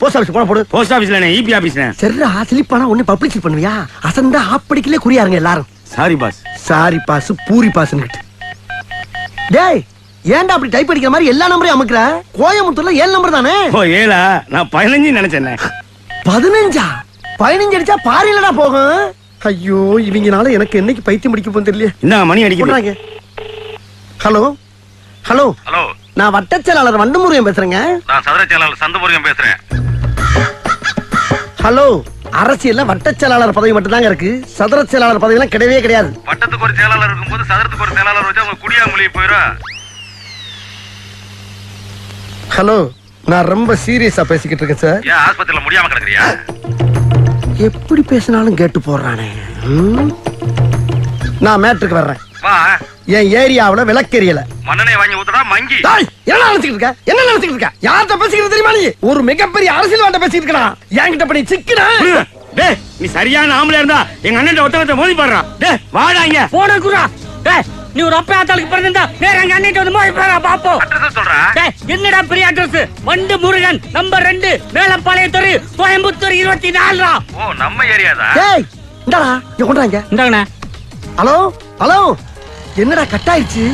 Post office போன போடு. Post ஆபீஸ்ல இபி ஆபீஸ்ல. சரிடா, ஸ்லிப்பானா ஒண்ணு பப்ளிசிட்டி பண்ணுவியா? அசந்தா ஆப்படிக்கலே குறியாருங்க எல்லாரும். Sorry boss. சாரி பாஸ், பூரி பாஸ்னு. டேய், ஏன்டா அப்படி டைப் அடிக்கிற மாதிரி எல்லா நம்பரையும் அமுக்குற? கோயம்புத்தூர்ல 7 நம்பர் தானே? ஓ 7ஆ? நான் 15 நினைச்சேன். 15ஆ? 15 அடிச்சா பாரிலடா போகும். ஐயோ, இவங்கனால எனக்கு என்னைக்கு பைத்தியம் முடிக்க போகுது தெரியல. என்ன மணி அடிக்குது? ஹலோ ஹலோ ஹலோ, நான் வட்டச் செயலாளர் வண்டமுருகன் பேசுறேங்க. நான் சதுர செயலாளர் சந்தமுருகன் பேசுறேன். ஹலோ, அரசியல்ல வட்டச் செயலாளர் பதவி மட்டும் தாங்க இருக்கு. சதுர செயலாளர் பதவி எல்லாம் கிடையவே கிடையாது. வட்டத்துக்கு ஒரு செயலாளர் இருக்கும்போது சதுரத்துக்கு ஒரு செயலாளர் வச்சா அவங்க குடியா மொழி போயிடும். ஹலோ, நான் ரொம்ப சீரியஸா பேசிக்கிட்டு இருக்கேன் சார். ஏன் ஆஸ்பத்திரியில முடியாம கிடக்குறியா? எப்படி பேசினாலும் கேட்டு போடுறானே. நான் மேட்ருக்கு வர்றேன். வா. என் ஏரியாவுல விளக்கெரியல. மண்ணெண்ணெய் வாங்கி ஊத்துடா மங்கி. என்ன நினைச்சுக்கிட்டு இருக்க? என்ன நினைச்சுக்கிட்டு இருக்க? யார்கிட்ட பேசிக்கிறது தெரியுமா நீ? ஒரு மிகப்பெரிய அரசியல்வாட்ட பேசிட்டு இருக்கா. என்கிட்ட பண்ணி சிக்கனா? டேய், நீ சரியான ஆம்பளை இருந்தா எங்க அண்ணன் ஒருத்தவங்க மோதி பாடுறான். டேய் வாடா இங்க. போன குரா. டேய், நீ ஒரு அப்பா ஆத்தாளுக்கு பிறந்தா நேரா எங்க அண்ணன் வந்து மோதி பாடுறா பாப்போம். அட்ரஸ் சொல்றா. டேய், என்னடா பெரிய அட்ரஸ்? வண்டு முருகன் நம்பர் 2 மேலப்பாளையம் தெரு கோயம்புத்தூர் 24. ஓ, நம்ம ஏரியாதா? டேய், இந்தாடா, இங்க கொண்டாங்க. இந்தாங்கண்ணா. ஹலோ ஹலோ, என்னடா கட் ஆயிடுச்சு?